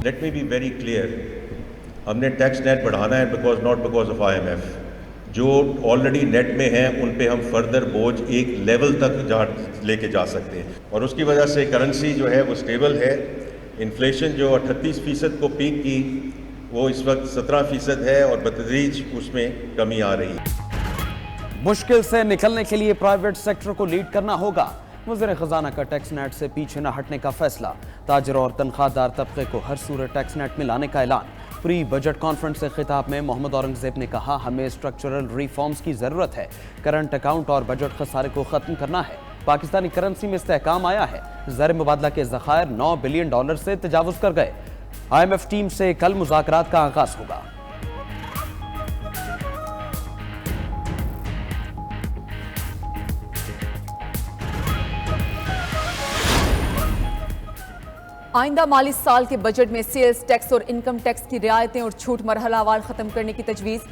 Let me be very clear. हमने tax net बढ़ाना है नॉट बिकॉज ऑफ IMF. जो ऑलरेडी नेट में हैं उन पे हम फर्दर बोझ एक लेवल तक लेके जा सकते हैं, और उसकी वजह से करेंसी जो है वो स्टेबल है. इन्फ्लेशन जो 38% को पीक की वो इस वक्त 17% है और बतदरीज उसमें कमी आ रही है. मुश्किल से निकलने के लिए प्राइवेट सेक्टर को लीड करना होगा. वज़ीर ख़ज़ाना का टैक्स नेट से पीछे न हटने का फैसला. ताजर और तनख्वाहदार तबके को हर सूरत टैक्स नेट में लाने का ऐलान. प्री बजट कॉन्फ्रेंस से खिताब में मोहम्मद औरंगज़ेब ने कहा, हमें स्ट्रक्चरल रिफॉर्म्स की ज़रूरत है. करंट अकाउंट और बजट खसारे को ख़त्म करना है. पाकिस्तानी करेंसी में इस्तेहकाम आया है. ज़र मुबादला के ज़खायर $9 बिलियन से तजावुज़ कर गए. IMF टीम से कल मुज़ाकरात का आगाज़ होगा. आइंदा माली साल के बजट में सेल्स टैक्स और इनकम टैक्स की रियायतें और छूट मरहलावार खत्म करने की तजवीज़.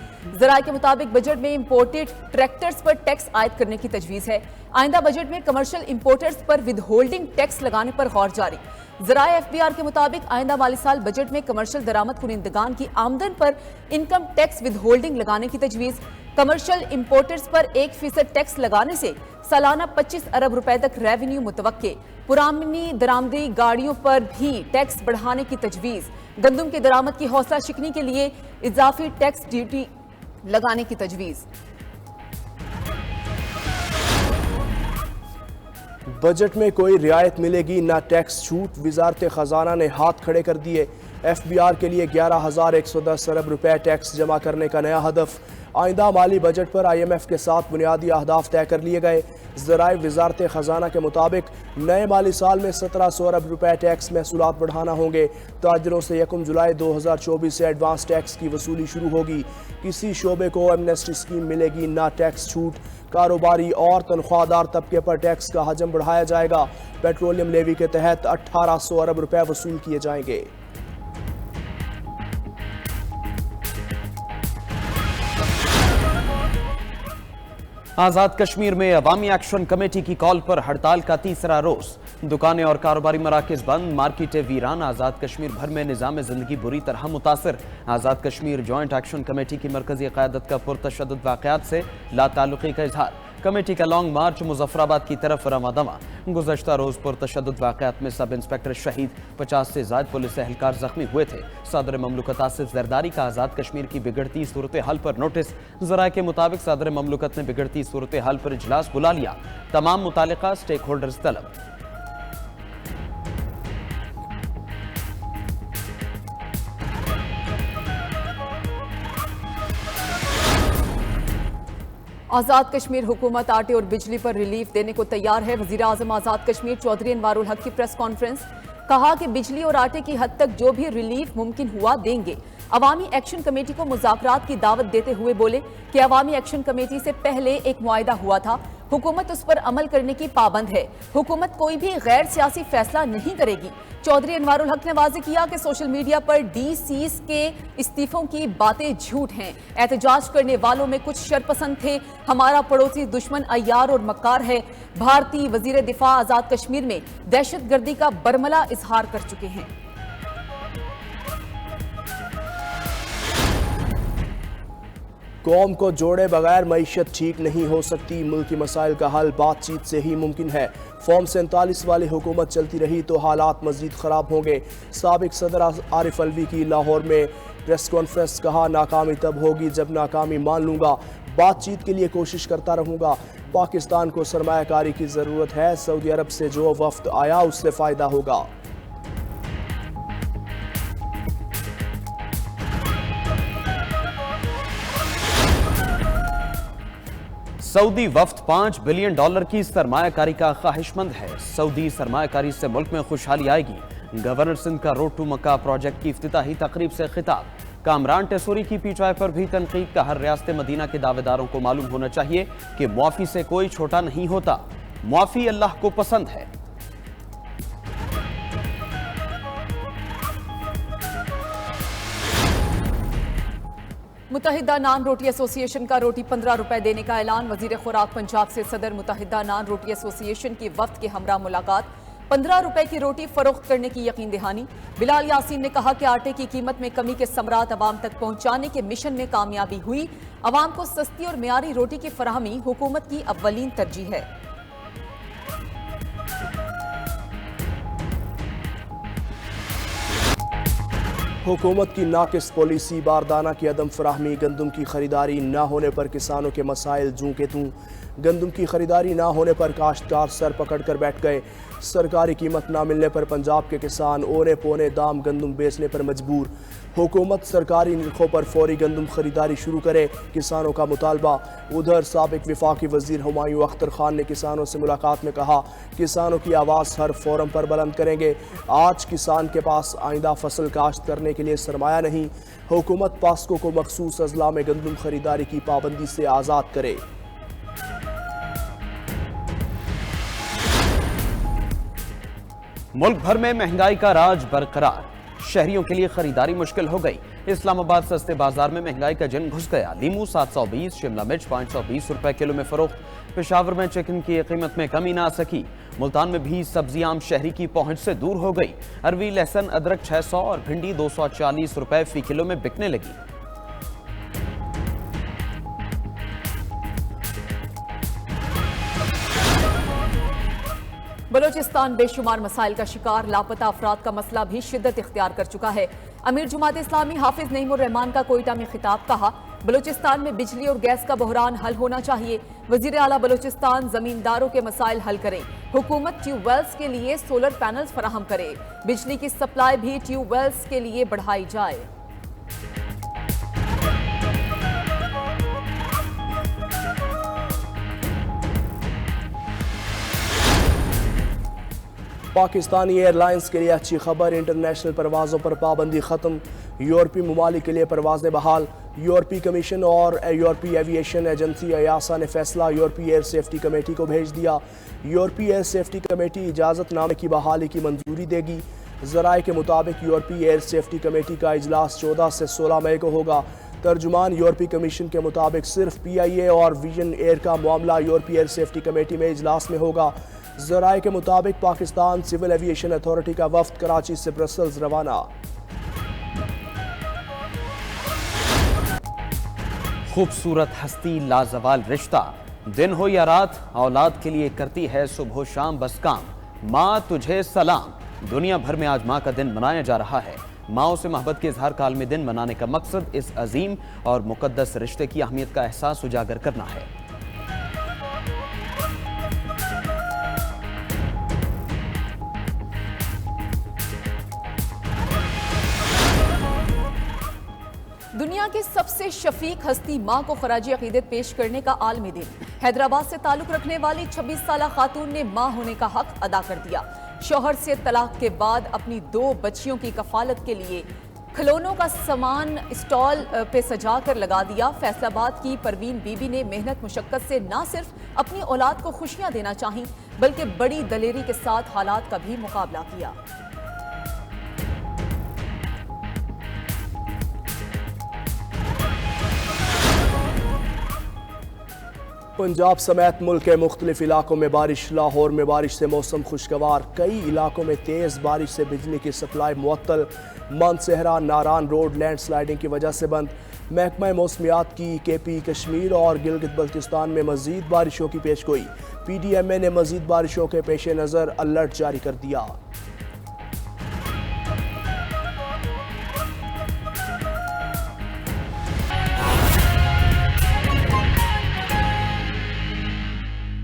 ज़राए के मुताबिक बजट में इंपोर्टेड ट्रैक्टर्स पर टैक्स आयद करने की तजवीज़ है. आइंदा बजट में कमर्शियल इंपोर्टर्स पर विद होल्डिंग टैक्स लगाने पर गौर जारी. ज़राए FBR के मुताबिक आइंदा माली साल बजट में कमर्शियल दरामद कुनिंदगान की आमदन पर इनकम टैक्स विद होल्डिंग लगाने की तजवीज़. कमर्शियल इंपोर्टर्स पर 1% टैक्स लगाने से सालाना 25 अरब रुपए तक रेवेन्यू मुतवक्के. पुरानी दरामदी गाड़ियों पर भी टैक्स बढ़ाने की तजवीज़. गंदम के दरामद की हौसला शिकनी के लिए इजाफी टैक्स ड्यूटी लगाने की तजवीज़. बजट में कोई रियायत मिलेगी ना टैक्स छूट. वजारत खजाना ने हाथ खड़े कर दिए. FBR के लिए 11,110 अरब रुपए टैक्स जमा करने का नया हदफ. आइंदा माली बजट पर IMF के साथ बुनियादी अहदाफ तय कर लिए गए. ज़राए वजारत खजाना के मुताबिक नए माली साल में 1700 अरब रुपए टैक्स महसूलात बढ़ाना होंगे. ताजरों से 1 जुलाई 2024 से एडवांस टैक्स की वसूली शुरू होगी. किसी शोबे को एमनेस्टी स्कीम मिलेगी ना टैक्स छूट. कारोबारी और तनख्वाहदार तबके पर टैक्स का हजम बढ़ाया जाएगा. पेट्रोलियम लेवी के तहत 1800 अरब रुपए वसूल किए जाएंगे. आज़ाद कश्मीर में अवामी एक्शन कमेटी की कॉल पर हड़ताल का तीसरा रोज. दुकानें और कारोबारी मराकज बंद, मार्केटें वीरान. आज़ाद कश्मीर भर में निज़ाम ज़िंदगी बुरी तरह मुतासर. Azad Kashmir joint action committee की मरकजी क़यादत का पुरतशद्दुद वाक़यात से लाताल्लुक़ी का इजहार. कमेटी का लॉन्ग मार्च मुजफ्फराबाद की तरफ रवादवा. गुज़श्ता रोज़ पुरतशद्दुद वाक़यात में सब इंस्पेक्टर शहीद, 50 से ज़ायद पुलिस एहलकार ज़ख्मी हुए थे. सदर ममलकत आसिफ ज़रदारी का आज़ाद कश्मीर की बिगड़ती सूरत हाल पर नोटिस. ज़राए के मुताबिक सदर ममलकत ने बिगड़ती सूरत हाल पर इजलास बुला लिया. तमाम मुतालिका स्टेक होल्डर्स तलब. आज़ाद कश्मीर हुकूमत आटे और बिजली पर रिलीफ देने को तैयार है. वज़ीर आज़म आज़ाद कश्मीर चौधरी अनवारुल हक की प्रेस कॉन्फ्रेंस. कहा कि बिजली और आटे की हद तक जो भी रिलीफ मुमकिन हुआ देंगे. अवामी एक्शन कमेटी को मुज़ाकरात की दावत देते हुए बोले कि अवामी एक्शन कमेटी से पहले एक मुआहिदा हुआ था. हुकूमत उस पर अमल करने की पाबंद है. हुकूमत कोई भी गैर सियासी फैसला नहीं करेगी. चौधरी अनवारुल हक ने वाज़ेह किया कि सोशल मीडिया पर DCs के इस्तीफों की बातें झूठ हैं. एहतजाज करने वालों में कुछ शरपसंद थे. हमारा पड़ोसी दुश्मन अय्यार और मक्कार है. भारतीय वजीर दिफा आज़ाद कश्मीर में दहशतगर्दी का बरमला इजहार कर चुके हैं. कौम को जोड़े बगैर मईशत ठीक नहीं हो सकती. मुल्की मसाइल का हल बातचीत से ही मुमकिन है. फॉर्म 47 वाली हुकूमत चलती रही तो हालात मजीद ख़राब होंगे. साबिक सदर आरिफ अलवी की लाहौर में प्रेस कॉन्फ्रेंस. कहा, नाकामी तब होगी जब नाकामी मान लूँगा. बातचीत के लिए कोशिश करता रहूँगा. पाकिस्तान को सरमायाकारी की ज़रूरत है. सऊदी अरब से जो वफ्द आया उससे फ़ायदा होगा. सऊदी वफ्द $5 बिलियन की सरमायाकारी का ख्वाहिशमंद है. सऊदी सरमायाकारी से मुल्क में खुशहाली आएगी. गवर्नर सिंध का रोड टू मक्का प्रोजेक्ट की इफ्तिताही तकरीब से खिताब. कामरान टेसूरी की पीटीआई पर भी तनकीद. का हर रियासत मदीना के दावेदारों को मालूम होना चाहिए कि मुआफी से कोई छोटा नहीं होता. मुआफी अल्लाह को पसंद है. मुत्तहिदा नान रोटी एसोसिएशन का रोटी 15 रुपए देने का ऐलान. वजीर खुराक पंजाब से सदर मुत्तहिदा नान रोटी एसोसिएशन की वफ्द के हमरा मुलाकात. 15 रुपए की रोटी फरोख्त करने की यकीन दहानी। बिलाल यासीन ने कहा कि आटे की कीमत में कमी के समरात अवाम तक पहुंचाने के मिशन में कामयाबी हुई। अवाम को सस्ती और मियारी रोटी की फराहमी हुकूमत की अव्वलीन तरजीह है। हुकूमत की नाकिस पॉलिसी, बारदाना की अदम फराहमी, गंदम की खरीदारी न होने पर किसानों के मसाइल जूं के तूं। गंदम की खरीदारी ना होने पर काश्तकार सर पकड़ कर बैठ गए। सरकारी कीमत ना मिलने पर पंजाब के किसान औने पौने दाम गंदम बेचने पर मजबूर। हुकूमत सरकारी निर्खों पर फौरी गंदम खरीदारी शुरू करे, किसानों का मुतालबा। उधर साबिक वफाकी वजीर हुमायूं अख्तर खान ने किसानों से मुलाकात में कहा, किसानों की आवाज़ हर फोरम पर बुलंद करेंगे। आज किसान के पास आइंदा फसल काश्त करने के लिए सरमाया नहीं। हुकूमत पास्को को मखसूस अजला में गंदम खरीदारी की पाबंदी से आज़ाद करे। मुल्क भर में महंगाई का राज बरकरार, शहरियों के लिए खरीदारी मुश्किल हो गई। इस्लामाबाद सस्ते बाजार में महंगाई का जंग घुस गया। लीमू 720, शिमला मिर्च 520 रुपए किलो में फरोख्त। पेशावर में चिकन की कीमत में कमी ना आ सकी। मुल्तान में भी सब्जियां आम शहरी की पहुंच से दूर हो गई। अरवी, लहसुन, अदरक 600 और भिंडी 240 रुपए फी किलो में बिकने लगी। बलोचिस्तान बेशुमार मसाइल का शिकार, लापता अफराद का मसला भी शिद्दत इख्तियार कर चुका है। अमीर जमात इस्लामी हाफिज नईमुर रहमान का कोयटा में खिताब, कहा बलोचिस्तान में बिजली और गैस का बहरान हल होना चाहिए। वजीर आला बलोचिस्तान जमींदारों के मसाइल हल करें। हुकूमत ट्यूबवेल्स के लिए सोलर पैनल्स फराहम करे। बिजली की सप्लाई भी ट्यूबवेल्स के लिए बढ़ाई जाए। पाकिस्तानी एयरलाइंस के लिए अच्छी खबर, इंटरनेशनल परवाज़ों पर पाबंदी ख़त्म। यूरोपीय ममालिक के लिए परवाज़ें बहाल। यूरोपीय कमीशन और यूरोपीय एविएशन एजेंसी EASA ने फैसला यूरोपीय एयर सेफ्टी कमेटी को भेज दिया। यूरोपीय एयर सेफ्टी कमेटी इजाज़तनामे की बहाली की मंजूरी देगी। ज़राए के मुताबिक यूरोपीय एयर सेफ्टी कमेटी का इजलास 14 से 16 मई को होगा। तर्जुमान यूरोपीय कमीशन के मुताबिक सिर्फ PIA और विजन एयर का मामला यूरोपीय एयर सेफ्टी कमेटी में इजलास में होगा। ज़राए के मुताबिक पाकिस्तान सिविल एविएशन अथॉरिटी का वफ्द कराची से ब्रसल्स रवाना। खूबसूरत हस्ती, लाजवाल रिश्ता, दिन हो या रात औलाद के लिए करती है सुबह शाम बस काम। माँ तुझे सलाम। दुनिया भर में आज माँ का दिन मनाया जा रहा है। माँओं से मोहब्बत के इजहार का आलमी दिन मनाने का मकसद इस अजीम और मुकद्दस रिश्ते की अहमियत का एहसास उजागर करना है। दुनिया की सबसे शफीक हस्ती मां को खराजी अकीदत पेश करने का आलमी दिन। हैदराबाद से ताल्लुक रखने वाली 26 साला खातून ने मां होने का हक अदा कर दिया। शौहर से तलाक के बाद अपनी 2 बच्चियों की कफालत के लिए खिलौनों का सामान स्टॉल पे सजा कर लगा दिया। फैसलाबाद की परवीन बीबी ने मेहनत मुशक्कत से न सिर्फ अपनी औलाद को खुशियां देना चाहीं, बल्कि बड़ी दलेरी के साथ हालात का भी मुकाबला किया। पंजाब समेत मुल्क के मुख्तलिफ इलाकों में बारिश। लाहौर में बारिश से मौसम खुशगवार। कई इलाकों में तेज़ बारिश से बिजली की सप्लाई मुअत्तल। मानसहरा नारान रोड लैंड स्लाइडिंग की वजह से बंद। महकमा मौसमियात की KP कश्मीर और गिलगित बल्तिस्तान में मज़ीद बारिशों की पेशगोई। PDMA ने मज़ीद बारिशों के पेश नज़र अलर्ट जारी कर दिया।